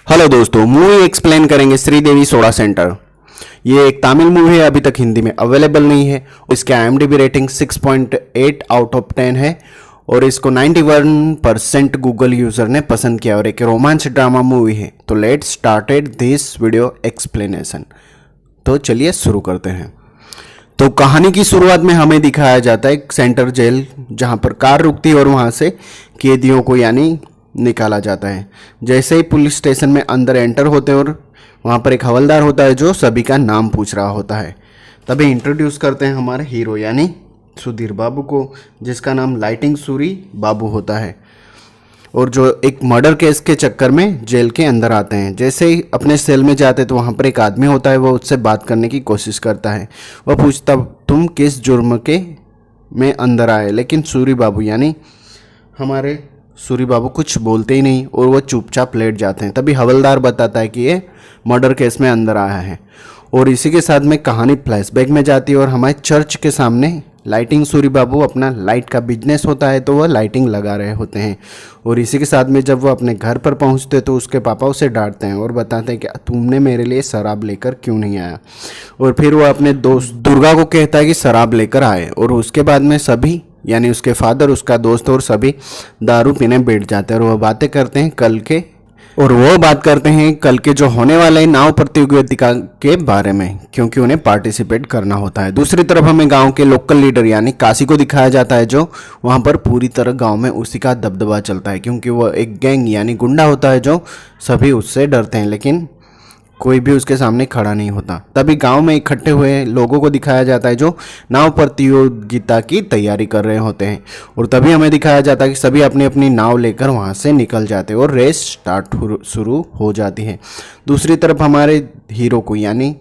Hello दोस्तों, movie explain करेंगे Sridevi soda centre. ये एक तमिल मूवी है, अभी तक हिंदी में अवेलेबल नहीं है। इसके IMDb रेटिंग 6.8 आउट ऑफ 10 है और इसको 91% गूगल यूजर ने पसंद किया और एक रोमांस ड्रामा मूवी है। तो let's started this video explanation. तो चलिए शुरू करते हैं। तो कहानी की शुरुआत में हमें दिखाया जाता है एक सेंटर जेल, जहां पर कार रुकती है और वहां से कैदियों को यानी निकाला जाता है। जैसे ही पुलिस स्टेशन में अंदर एंटर होते हैं और वहाँ पर एक हवलदार होता है जो सभी का नाम पूछ रहा होता है। तभी इंट्रोड्यूस करते हैं हमारे हीरो यानी सुधीर बाबू को, जिसका नाम लाइटिंग सूरी बाबू होता है और जो एक मर्डर केस के चक्कर में जेल के अंदर आते हैं। जैसे ही अपने सेल में जाते तो वहाँ पर एक आदमी होता है, वो उससे बात करने की कोशिश करता है। वह पूछता तुम किस जुर्म के में अंदर आए, लेकिन सूरी बाबू यानी हमारे सूरी बाबू कुछ बोलते ही नहीं और वो चुपचाप लेट जाते हैं। तभी हवलदार बताता है कि ये मर्डर केस में अंदर आया है और इसी के साथ में कहानी फ्लैशबैक में जाती है और हमारे चर्च के सामने लाइटिंग सूरी बाबू अपना लाइट का बिजनेस होता है तो वह लाइटिंग लगा रहे होते हैं। और इसी के साथ में जब वो अपने घर पर पहुंचते तो उसके पापा उसे डांटते हैं और बताते हैं कि तुमने मेरे लिए शराब लेकर क्यों नहीं आया। और फिर वो अपने दोस्त दुर्गा को कहता है कि शराब लेकर आए और उसके बाद में सभी यानी उसके फादर, उसका दोस्त और सभी दारू पीने बैठ जाते हैं और वो बातें करते हैं कल के जो होने वाले नाव प्रतियोगिता के बारे में, क्योंकि उन्हें पार्टिसिपेट करना होता है। दूसरी तरफ हमें गांव के लोकल लीडर यानी काशी को दिखाया जाता है, जो वहां पर पूरी तरह गांव में उसी का दबदबा चलता है, क्योंकि वह एक गैंग यानी गुंडा होता है जो सभी उससे डरते हैं, लेकिन कोई भी उसके सामने खड़ा नहीं होता। तभी गांव में इकट्ठे हुए लोगों को दिखाया जाता है जो नाव प्रतियोगिता की तैयारी कर रहे होते हैं और तभी हमें दिखाया जाता है कि सभी अपनी अपनी नाव लेकर वहां से निकल जाते हैं और रेस शुरू हो जाती है। दूसरी तरफ हमारे हीरो को यानी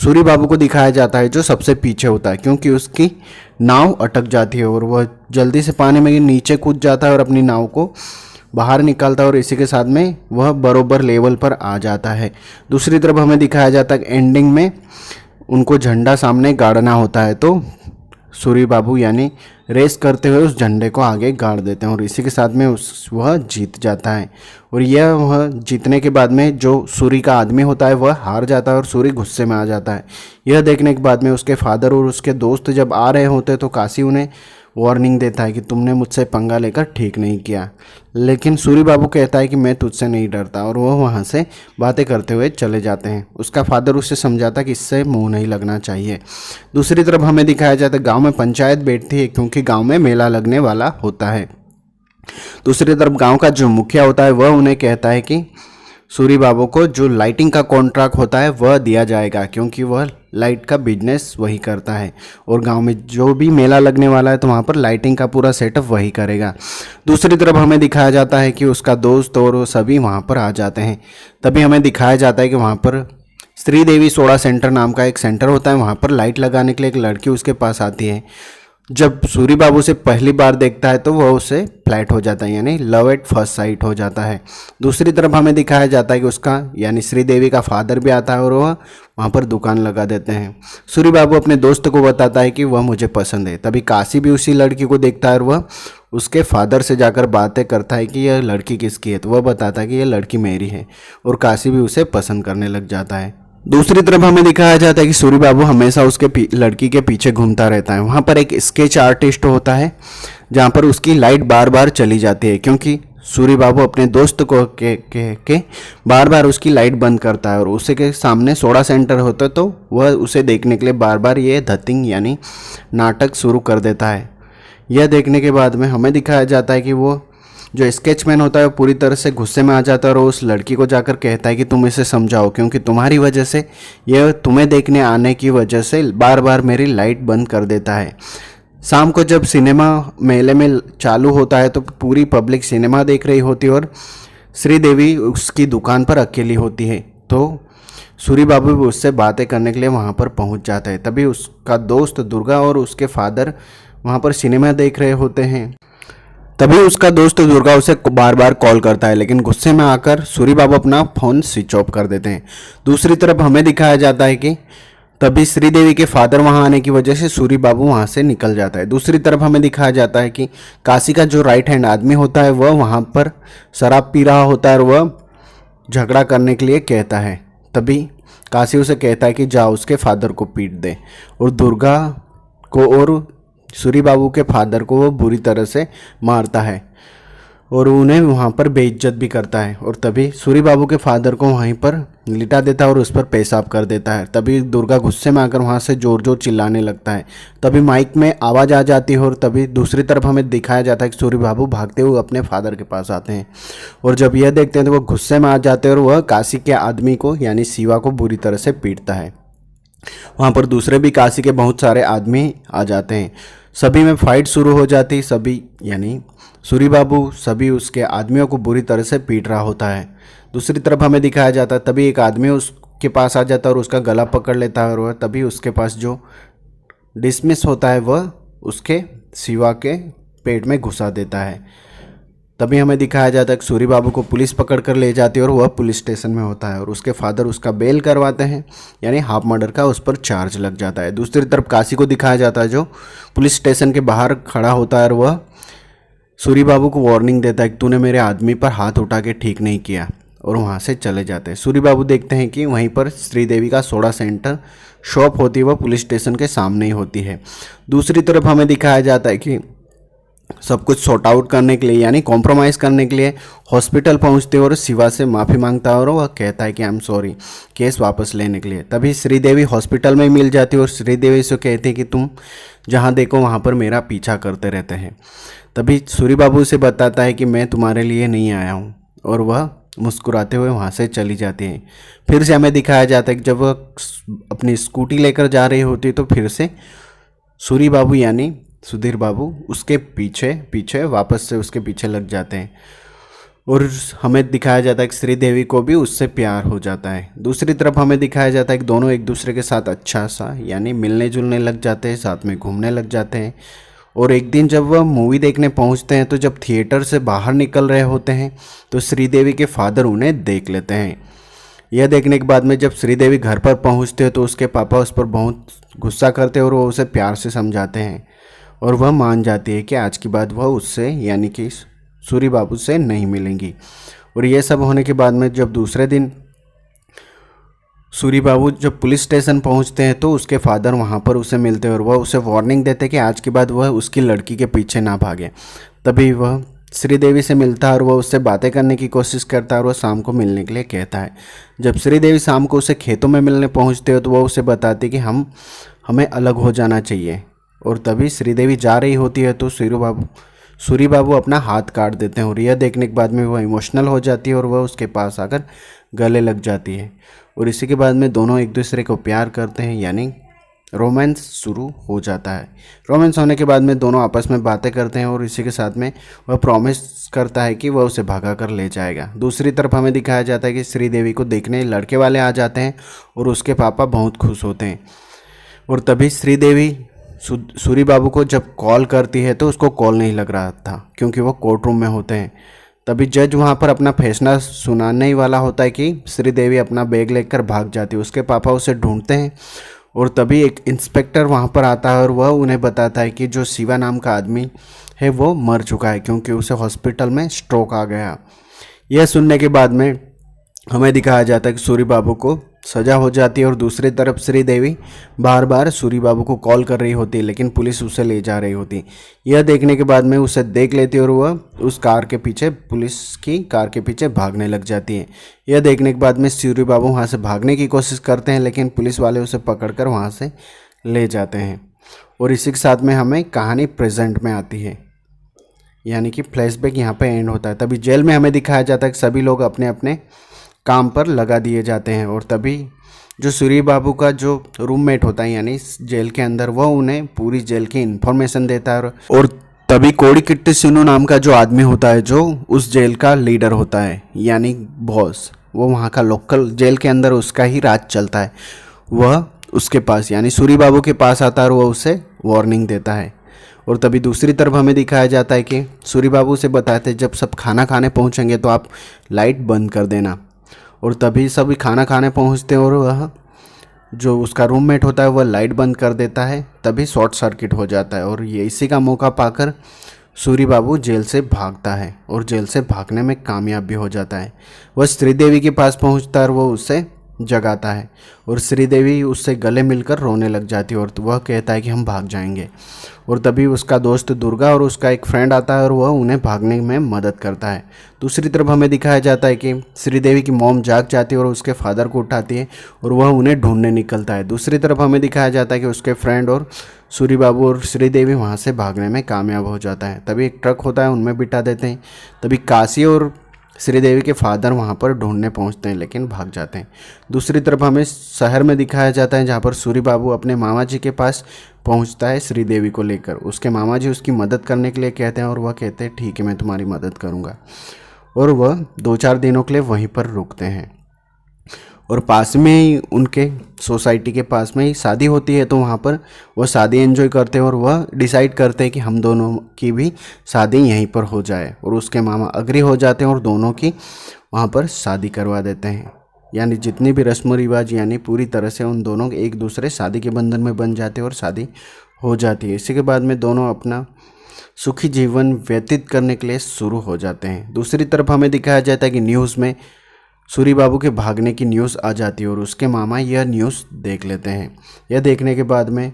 सूरी बाबू को दिखाया जाता है जो सबसे पीछे होता है, क्योंकि उसकी नाव अटक जाती है और वह जल्दी से पानी में नीचे कूद जाता है और अपनी नाव को बाहर निकालता है और इसी के साथ में वह बरोबर लेवल पर आ जाता है। दूसरी तरफ हमें दिखाया जाता है एंडिंग में उनको झंडा सामने गाड़ना होता है, तो सूरी बाबू यानी रेस करते हुए उस झंडे को आगे गाड़ देते हैं और इसी के साथ में वह जीत जाता है। और वह जीतने के बाद में जो सूरी का आदमी होता है वह हार जाता है और सूरी गुस्से में आ जाता है। यह देखने के बाद में उसके फादर और उसके दोस्त जब आ रहे होते तो काशी उन्हें वार्निंग देता है कि तुमने मुझसे पंगा लेकर ठीक नहीं किया, लेकिन सूरी बाबू कहता है कि मैं तुझसे नहीं डरता और वह वहाँ से बातें करते हुए चले जाते हैं। उसका फादर उसे समझाता है कि इससे मुंह नहीं लगना चाहिए। दूसरी तरफ हमें दिखाया जाता है गांव में पंचायत बैठती है, क्योंकि गांव में मेला लगने वाला होता है। दूसरी तरफ गांव का जो मुखिया होता है वह उन्हें कहता है कि सूरी बाबू को जो लाइटिंग का कॉन्ट्रैक्ट होता है वह दिया जाएगा, क्योंकि वह लाइट का बिजनेस वही करता है और गांव में जो भी मेला लगने वाला है तो वहाँ पर लाइटिंग का पूरा सेटअप वही करेगा। दूसरी तरफ हमें दिखाया जाता है कि उसका दोस्त और वो सभी वहाँ पर आ जाते हैं। तभी हमें दिखाया जाता है कि वहाँ पर श्रीदेवी सोडा सेंटर नाम का एक सेंटर होता है, वहाँ पर लाइट लगाने के लिए एक लड़की उसके पास आती है। जब सूरी बाबू से पहली बार देखता है तो वह उसे फ्लैट हो जाता है, यानी लव एट फर्स्ट साइट हो जाता है। दूसरी तरफ हमें दिखाया जाता है कि उसका यानी श्रीदेवी का फादर भी आता है और वह वहाँ पर दुकान लगा देते हैं। सूरी बाबू अपने दोस्त को बताता है कि वह मुझे पसंद है। तभी काशी भी उसी लड़की को देखता है और वह उसके फादर से जाकर बातें करता है कि यह लड़की किसकी है, तो वह बताता है कि यह लड़की मेरी है और काशी भी उसे पसंद करने लग जाता है। दूसरी तरफ हमें दिखाया जाता है कि सूरी बाबू हमेशा उसके लड़की के पीछे घूमता रहता है। वहाँ पर एक स्केच आर्टिस्ट होता है जहाँ पर उसकी लाइट बार बार चली जाती है, क्योंकि सूरी बाबू अपने दोस्त को के बार बार उसकी लाइट बंद करता है और उसी के सामने सोडा सेंटर होता है तो वह उसे देखने के लिए बार बार ये धतिंग यानी नाटक शुरू कर देता है। यह देखने के बाद में हमें दिखाया जाता है कि वो जो स्केचमैन होता है वो पूरी तरह से गुस्से में आ जाता है और उस लड़की को जाकर कहता है कि तुम इसे समझाओ, क्योंकि तुम्हारी वजह से यह तुम्हें देखने आने की वजह से बार बार मेरी लाइट बंद कर देता है। शाम को जब सिनेमा मेले में चालू होता है तो पूरी पब्लिक सिनेमा देख रही होती है और श्रीदेवी उसकी दुकान पर अकेली होती है, तो सूरी बाबू भी उससे बातें करने के लिए वहाँ पर पहुँच जाता है। तभी उसका दोस्त दुर्गा और उसके फादर वहाँ पर सिनेमा देख रहे होते हैं। तभी उसका दोस्त दुर्गा उसे बार बार कॉल करता है, लेकिन गुस्से में आकर सूरी बाबू अपना फ़ोन स्विच ऑफ कर देते हैं। दूसरी तरफ हमें दिखाया जाता है कि तभी श्रीदेवी के फादर वहां आने की वजह से सूरी बाबू वहां से निकल जाता है। दूसरी तरफ हमें दिखाया जाता है कि काशी का जो राइट हैंड आदमी होता है वह वहां पर शराब पी रहा होता है और वह झगड़ा करने के लिए कहता है। तभी काशी उसे कहता है कि जाओ उसके फादर को पीट दे, और दुर्गा को और सूरी बाबू के फादर को वो बुरी तरह से मारता है और उन्हें वहाँ पर बेइज्जत भी करता है। और तभी सूरी बाबू के फादर को वहीं पर लिटा देता है और उस पर पेशाब कर देता है। तभी दुर्गा गुस्से में आकर वहाँ से जोर जोर चिल्लाने लगता है। तभी माइक में आवाज़ आ जाती है और तभी दूसरी तरफ हमें दिखाया जाता है कि सूरी बाबू भागते हुए अपने फादर के पास आते हैं, और जब यह देखते हैं तो वह गुस्से में आ जाते हैं और वह काशी के आदमी को यानी शिवा को बुरी तरह से पीटता है। वहाँ पर दूसरे भी काशी के बहुत सारे आदमी आ जाते हैं। सभी में फाइट शुरू हो जाती। सभी यानी सूरी बाबू सभी उसके आदमियों को बुरी तरह से पीट रहा होता है। दूसरी तरफ हमें दिखाया जाता है तभी एक आदमी उसके पास आ जाता है और उसका गला पकड़ लेता है, और वह तभी उसके पास जो डिसमिस होता है वह उसके शिवा के पेट में घुसा देता है। तभी हमें दिखाया जाता है कि सूरी बाबू को पुलिस पकड़ कर ले जाती है और वह पुलिस स्टेशन में होता है, और उसके फादर उसका बेल करवाते हैं, यानी हाफ मर्डर का उस पर चार्ज लग जाता है। दूसरी तरफ काशी को दिखाया जाता है जो पुलिस स्टेशन के बाहर खड़ा होता है और वह सूरी बाबू को वार्निंग देता है कि तूने मेरे आदमी पर हाथ उठा के ठीक नहीं किया, और वहाँ से चले जाते हैं। सूरी बाबू देखते हैं कि वहीं पर श्रीदेवी का सोडा सेंटर शॉप होती है, वह पुलिस स्टेशन के सामने ही होती है। दूसरी तरफ हमें दिखाया जाता है कि सब कुछ सॉर्ट आउट करने के लिए यानी कॉम्प्रोमाइज़ करने के लिए हॉस्पिटल पहुंचते और शिवा से माफ़ी मांगता है और वह कहता है कि आई एम सॉरी केस वापस लेने के लिए। तभी श्रीदेवी हॉस्पिटल में मिल जाती है और श्रीदेवी से कहती है कि तुम जहां देखो वहां पर मेरा पीछा करते रहते हैं। तभी सूरी बाबू से बताता है कि मैं तुम्हारे लिए नहीं आया हूँ, और वह मुस्कुराते हुए वहाँ से चली जाती है। फिर से हमें दिखाया जाता है कि जब वह अपनी स्कूटी लेकर जा रही होती है तो फिर से सूरी बाबू यानी सुधीर बाबू उसके पीछे पीछे वापस से उसके पीछे लग जाते हैं, और हमें दिखाया जाता है कि श्रीदेवी को भी उससे प्यार हो जाता है। दूसरी तरफ हमें दिखाया जाता है कि दोनों एक दूसरे के साथ अच्छा सा यानी मिलने जुलने लग जाते हैं, साथ में घूमने लग जाते हैं। और एक दिन जब वह मूवी देखने पहुंचते हैं तो जब थिएटर से बाहर निकल रहे होते हैं तो श्रीदेवी के फादर उन्हें देख लेते हैं। यह देखने के बाद में जब श्रीदेवी घर पर पहुंचते हैं तो उसके पापा उस पर बहुत गुस्सा करते हैं और वो उसे प्यार से समझाते हैं, और वह मान जाती है कि आज के बाद वह उससे यानी कि सूरी बाबू से नहीं मिलेंगी। और यह सब होने के बाद में जब दूसरे दिन सूरी बाबू जब पुलिस स्टेशन पहुंचते हैं तो उसके फादर वहां पर उसे मिलते हैं और वह उसे वार्निंग देते हैं कि आज के बाद वह उसकी लड़की के पीछे ना भागे। तभी वह श्रीदेवी से मिलता है और वह उससे बातें करने की कोशिश करता है और वह शाम को मिलने के लिए कहता है। जब श्रीदेवी शाम को उसे खेतों में मिलने पहुंचते हो तो वह उसे बताती कि हमें अलग हो जाना चाहिए, और तभी श्रीदेवी जा रही होती है तो सूरी बाबू अपना हाथ काट देते हैं, और यह देखने के बाद में वह इमोशनल हो जाती है और वह उसके पास आकर गले लग जाती है। और इसी के बाद में दोनों एक दूसरे को प्यार करते हैं यानी रोमांस शुरू हो जाता है। रोमांस होने के बाद में दोनों आपस में बातें करते हैं और इसी के साथ में वह प्रॉमिस करता है कि वह उसे भगा कर ले जाएगा। दूसरी तरफ हमें दिखाया जाता है कि श्रीदेवी को देखने लड़के वाले आ जाते हैं और उसके पापा बहुत खुश होते हैं। और तभी श्रीदेवी सूरी बाबू को जब कॉल करती है तो उसको कॉल नहीं लग रहा था क्योंकि वो कोर्ट रूम में होते हैं। तभी जज वहाँ पर अपना फैसला सुनाने ही वाला होता है कि श्रीदेवी अपना बैग लेकर भाग जाती है। उसके पापा उसे ढूंढते हैं और तभी एक इंस्पेक्टर वहाँ पर आता है और वह उन्हें बताता है कि जो शिवा नाम का आदमी है वो मर चुका है क्योंकि उसे हॉस्पिटल में स्ट्रोक आ गया। यह सुनने के बाद में हमें दिखाया जाता है कि सूरी बाबू को सजा हो जाती है और दूसरी तरफ श्रीदेवी बार बार सूरी बाबू को कॉल कर रही होती है लेकिन पुलिस उसे ले जा रही होती। यह देखने के बाद में उसे देख लेती है और वह उस कार के पीछे पुलिस की कार के पीछे भागने लग जाती है। यह देखने के बाद में सूरी बाबू वहाँ से भागने की कोशिश करते हैं लेकिन पुलिस वाले उसे पकड़कर वहाँ से ले जाते हैं। और इसी के साथ में हमें कहानी प्रेजेंट में आती है यानी कि फ्लैशबैक यहाँ पे एंड होता है। तभी जेल में हमें दिखाया जाता है कि सभी लोग अपने अपने काम पर लगा दिए जाते हैं और तभी जो सूरी बाबू का जो रूममेट होता है यानी जेल के अंदर वह उन्हें पूरी जेल की इन्फॉर्मेशन देता है। और तभी कोड़ी किट्टी सिन्नू नाम का जो आदमी होता है जो उस जेल का लीडर होता है यानी बॉस, वो वहाँ का लोकल जेल के अंदर उसका ही राज चलता है, वह उसके पास यानी सूरी बाबू के पास आता है और वह उसे वार्निंग देता है। और तभी दूसरी तरफ हमें दिखाया जाता है कि सूरी बाबू से बताते हैं जब सब खाना खाने पहुँचेंगे तो आप लाइट बंद कर देना। और तभी सभी खाना खाने पहुंचते हैं और वह जो उसका रूममेट होता है वह लाइट बंद कर देता है। तभी शॉर्ट सर्किट हो जाता है और ये इसी का मौका पाकर सूरी बाबू जेल से भागता है और जेल से भागने में कामयाब भी हो जाता है। वह श्रीदेवी के पास पहुंचता है और वो उसे जगाता है और श्रीदेवी उससे गले मिलकर रोने लग जाती है और वह कहता है कि हम भाग जाएंगे। और तभी उसका दोस्त दुर्गा और उसका एक फ्रेंड आता है और वह उन्हें भागने में मदद करता है। दूसरी तरफ हमें दिखाया जाता है कि श्रीदेवी की मॉम जाग जाती है और उसके फादर को उठाती है और वह उन्हें ढूंढने निकलता है। दूसरी तरफ हमें दिखाया जाता है कि उसके फ्रेंड और सूरी बाबू और श्रीदेवी वहाँ से भागने में कामयाब हो जाता है। तभी एक ट्रक होता है, उनमें बिठा देते हैं। तभी काशी और श्रीदेवी के फादर वहाँ पर ढूंढने पहुँचते हैं लेकिन भाग जाते हैं। दूसरी तरफ हमें शहर में दिखाया जाता है जहाँ पर सूरी बाबू अपने मामा जी के पास पहुँचता है श्रीदेवी को लेकर। उसके मामा जी उसकी मदद करने के लिए कहते हैं और वह कहते हैं ठीक है मैं तुम्हारी मदद करूँगा। और वह 2-4 दिनों के लिए वहीं पर रुकते हैं और पास में ही उनके सोसाइटी के पास में ही शादी होती है। तो वहाँ पर वह शादी एंजॉय करते हैं और वह डिसाइड करते हैं कि हम दोनों की भी शादी यहीं पर हो जाए। और उसके मामा अग्री हो जाते हैं और दोनों की वहाँ पर शादी करवा देते हैं। यानी जितनी भी रस्म रिवाज यानी पूरी तरह से उन दोनों एक दूसरे शादी के बंधन में बन जाते हैं और शादी हो जाती है। इसी के बाद में दोनों अपना सुखी जीवन व्यतीत करने के लिए शुरू हो जाते हैं। दूसरी तरफ हमें दिखाया जाता है कि न्यूज़ में सूरी बाबू के भागने की न्यूज़ आ जाती है और उसके मामा यह न्यूज़ देख लेते हैं। यह देखने के बाद में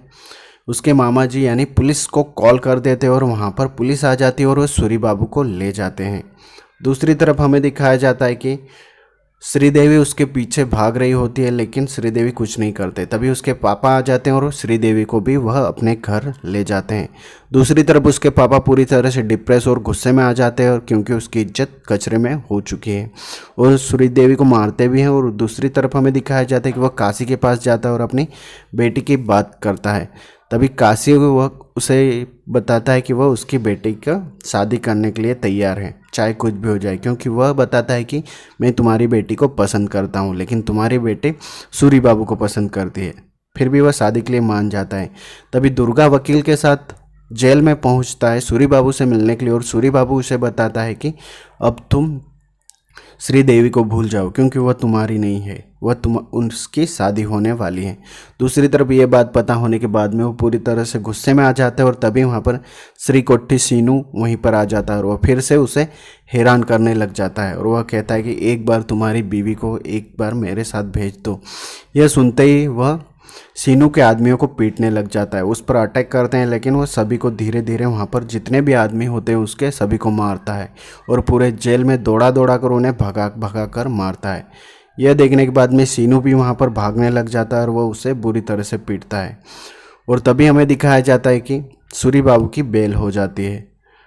उसके मामा जी यानी पुलिस को कॉल कर देते हैं और वहाँ पर पुलिस आ जाती है और वह सूरी बाबू को ले जाते हैं। दूसरी तरफ हमें दिखाया जाता है कि श्रीदेवी उसके पीछे भाग रही होती है लेकिन श्रीदेवी कुछ नहीं करते। तभी उसके पापा आ जाते हैं और श्रीदेवी को भी वह अपने घर ले जाते हैं। दूसरी तरफ उसके पापा पूरी तरह से डिप्रेस और गुस्से में आ जाते हैं और क्योंकि उसकी इज्जत कचरे में हो चुकी है और श्रीदेवी को मारते भी हैं। और दूसरी तरफ हमें दिखाया जाता है कि वह काशी के पास जाता है और अपनी बेटी की बात करता है। तभी काशी वह उसे बताता है कि वह उसकी बेटी का शादी करने के लिए तैयार है, चाहे कुछ भी हो जाए, क्योंकि वह बताता है कि मैं तुम्हारी बेटी को पसंद करता हूँ लेकिन तुम्हारी बेटी सूरी बाबू को पसंद करती है। फिर भी वह शादी के लिए मान जाता है। तभी दुर्गा वकील के साथ जेल में पहुँचता है सूरी बाबू से मिलने के लिए और सूरी बाबू उसे बताता है कि अब तुम श्रीदेवी को भूल जाओ क्योंकि वह तुम्हारी नहीं है, वह उसकी शादी होने वाली है। दूसरी तरफ ये बात पता होने के बाद में वो पूरी तरह से गुस्से में आ जाता है और तभी वहाँ पर श्री कोठी सीनू वहीं पर आ जाता है और वह फिर से उसे हैरान करने लग जाता है और वह कहता है कि एक बार तुम्हारी बीवी को एक बार मेरे साथ भेज दो। यह सुनते ही वह सीनू के आदमियों को पीटने लग जाता है, उस पर अटैक करते हैं लेकिन वह सभी को धीरे धीरे वहाँ पर जितने भी आदमी होते हैं उसके सभी को मारता है और पूरे जेल में दौड़ा दौड़ा कर उन्हें भगा भगा कर मारता है। यह देखने के बाद में सीनू भी वहाँ पर भागने लग जाता है और वह उसे बुरी तरह से पीटता है। और तभी हमें दिखाया जाता है कि सूरी बाबू की बेल हो जाती है,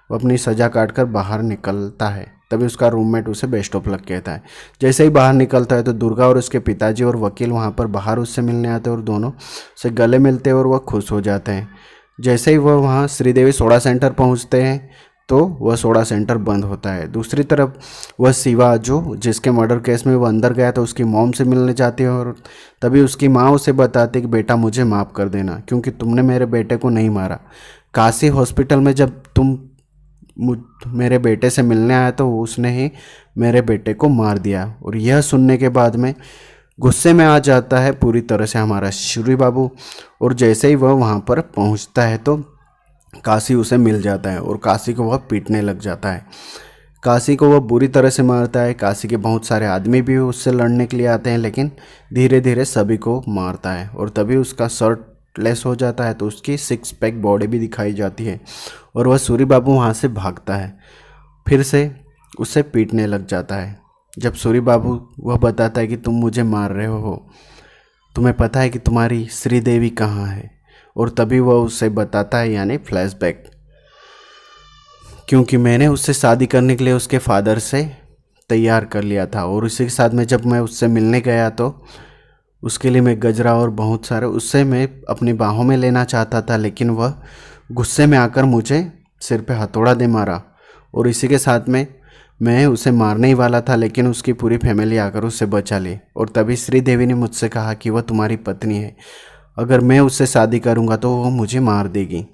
वो अपनी सज़ा काट कर बाहर निकलता है। तभी उसका रूममेट उसे बेस्ट ऑफ लक कहता है। जैसे ही बाहर निकलता है तो दुर्गा और उसके पिताजी और वकील वहाँ पर बाहर उससे मिलने आते हैं और दोनों से गले मिलते हैं और वह खुश हो जाते हैं। जैसे ही वह वहाँ श्रीदेवी सोडा सेंटर पहुँचते हैं तो वह सोडा सेंटर बंद होता है। दूसरी तरफ वह शिवा जो जिसके मर्डर केस में वह अंदर गया था उसकी मॉम से मिलने जाती है और तभी उसकी माँ उसे बताती है कि बेटा मुझे माफ़ कर देना क्योंकि तुमने मेरे बेटे को नहीं मारा। काशी हॉस्पिटल में जब तुम मेरे बेटे से मिलने आया तो उसने ही मेरे बेटे को मार दिया। और यह सुनने के बाद में गुस्से में आ जाता है पूरी तरह से हमारा सूरी बाबू और जैसे ही वह वहाँ पर पहुँचता है तो काशी उसे मिल जाता है और काशी को वह पीटने लग जाता है। काशी को वह बुरी तरह से मारता है। काशी के बहुत सारे आदमी भी उससे लड़ने के लिए आते हैं लेकिन धीरे धीरे सभी को मारता है और तभी उसका शर्ट लेस हो जाता है तो उसकी 6 पैक बॉडी भी दिखाई जाती है और वह सूरी बाबू वहाँ से भागता है, फिर से उसे पीटने लग जाता है। जब सूरी बाबू वह बताता है कि तुम मुझे मार रहे हो, तुम्हें पता है कि तुम्हारी श्रीदेवी कहाँ है, और तभी वह उसे बताता है यानी फ्लैशबैक, क्योंकि मैंने उससे शादी करने के लिए उसके फादर से तैयार कर लिया था और उसी के साथ में जब मैं उससे मिलने गया तो उसके लिए मैं गजरा और बहुत सारे उससे मैं अपनी बाहों में लेना चाहता था लेकिन वह गुस्से में आकर मुझे सिर पे हथौड़ा दे मारा और इसी के साथ में मैं उसे मारने ही वाला था लेकिन उसकी पूरी फैमिली आकर उससे बचा ली। और तभी श्रीदेवी ने मुझसे कहा कि वह तुम्हारी पत्नी है, अगर मैं उससे शादी करूंगा तो वो मुझे मार देगी।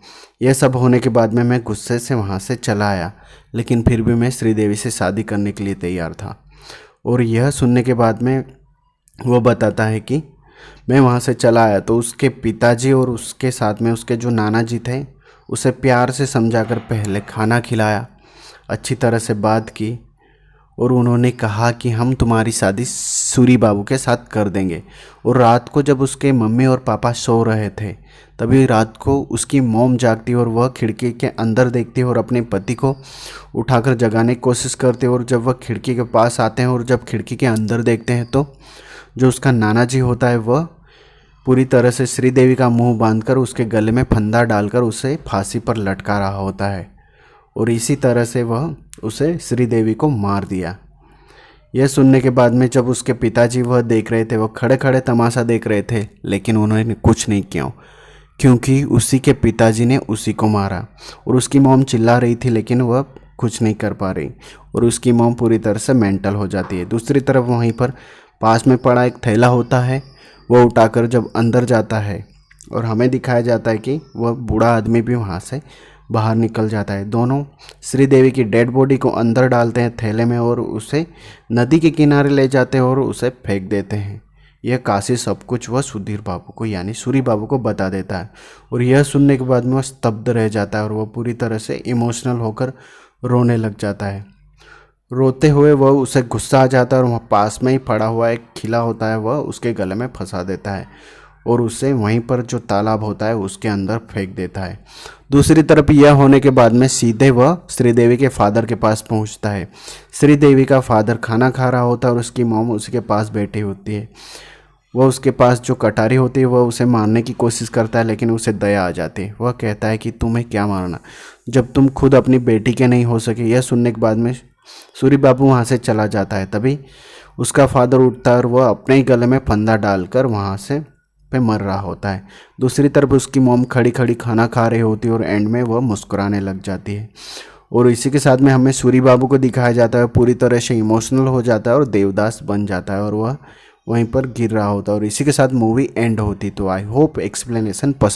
यह सब होने के बाद में मैं गुस्से से वहाँ से चला आया लेकिन फिर भी मैं श्रीदेवी से शादी करने के लिए तैयार था। और यह सुनने के बाद में वो बताता है कि मैं वहाँ से चला आया तो उसके पिताजी और उसके साथ में उसके जो नाना जी थे उसे प्यार से समझाकर पहले खाना खिलाया, अच्छी तरह से बात की और उन्होंने कहा कि हम तुम्हारी शादी सूरी बाबू के साथ कर देंगे। और रात को जब उसके मम्मी और पापा सो रहे थे, तभी रात को उसकी मॉम जागती और वह खिड़की के अंदर देखती है और अपने पति को उठाकर जगाने की कोशिश करती है। और जब वह खिड़की के पास आते हैं और जब खिड़की के अंदर देखते हैं तो जो उसका नाना जी होता है वह पूरी तरह से श्रीदेवी का मुंह बांधकर उसके गले में फंदा डालकर उसे फांसी पर लटका रहा होता है और इसी तरह से वह उसे श्रीदेवी को मार दिया। यह सुनने के बाद में जब उसके पिताजी वह देख रहे थे, वह खड़े खड़े तमाशा देख रहे थे, लेकिन उन्होंने कुछ नहीं किया क्योंकि उसी के पिताजी ने उसी को मारा। और उसकी मॉम चिल्ला रही थी लेकिन वह कुछ नहीं कर पा रही और उसकी मॉम पूरी तरह से मेंटल हो जाती है। दूसरी तरफ वहीं पर पास में पड़ा एक थैला होता है, वह उठाकर जब अंदर जाता है और हमें दिखाया जाता है कि वह बूढ़ा आदमी भी वहाँ से बाहर निकल जाता है। दोनों श्रीदेवी की डेड बॉडी को अंदर डालते हैं थैले में और उसे नदी के किनारे ले जाते हैं और उसे फेंक देते हैं। यह काशी सब कुछ वह सुधीर बाबू को यानी सूरी बाबू को बता देता है और यह सुनने के बाद में वह स्तब्ध रह जाता है और वह पूरी तरह से इमोशनल होकर रोने लग जाता है। रोते हुए वह उसे गुस्सा आ जाता है और वहाँ पास में ही पड़ा हुआ एक खिला होता है वह उसके गले में फंसा देता है और उसे वहीं पर जो तालाब होता है उसके अंदर फेंक देता है। दूसरी तरफ यह होने के बाद में सीधे वह श्रीदेवी के फादर के पास पहुंचता है। श्रीदेवी का फादर खाना खा रहा होता है और उसकी मॉम उसके पास बैठी होती है। वह उसके पास जो कटारी होती है वह उसे मारने की कोशिश करता है लेकिन उसे दया आ जाती है। वह कहता है कि तुम्हें क्या मारना जब तुम खुद अपनी बेटी के नहीं हो सके। यह सुनने के बाद में सूरी बाबू वहाँ से चला जाता है। तभी उसका फादर उठता है और वह अपने ही गले में फंदा डालकर वहाँ से पे मर रहा होता है। दूसरी तरफ उसकी मॉम खड़ी खड़ी खाना खा रही होती है और एंड में वह मुस्कुराने लग जाती है और इसी के साथ में हमें सूरी बाबू को दिखाया जाता है पूरी तरह से इमोशनल हो जाता है और देवदास बन जाता है और वह वहीं पर गिर रहा होता है और इसी के साथ मूवी एंड होती। तो आई होप एक्सप्लेनेशन पसंद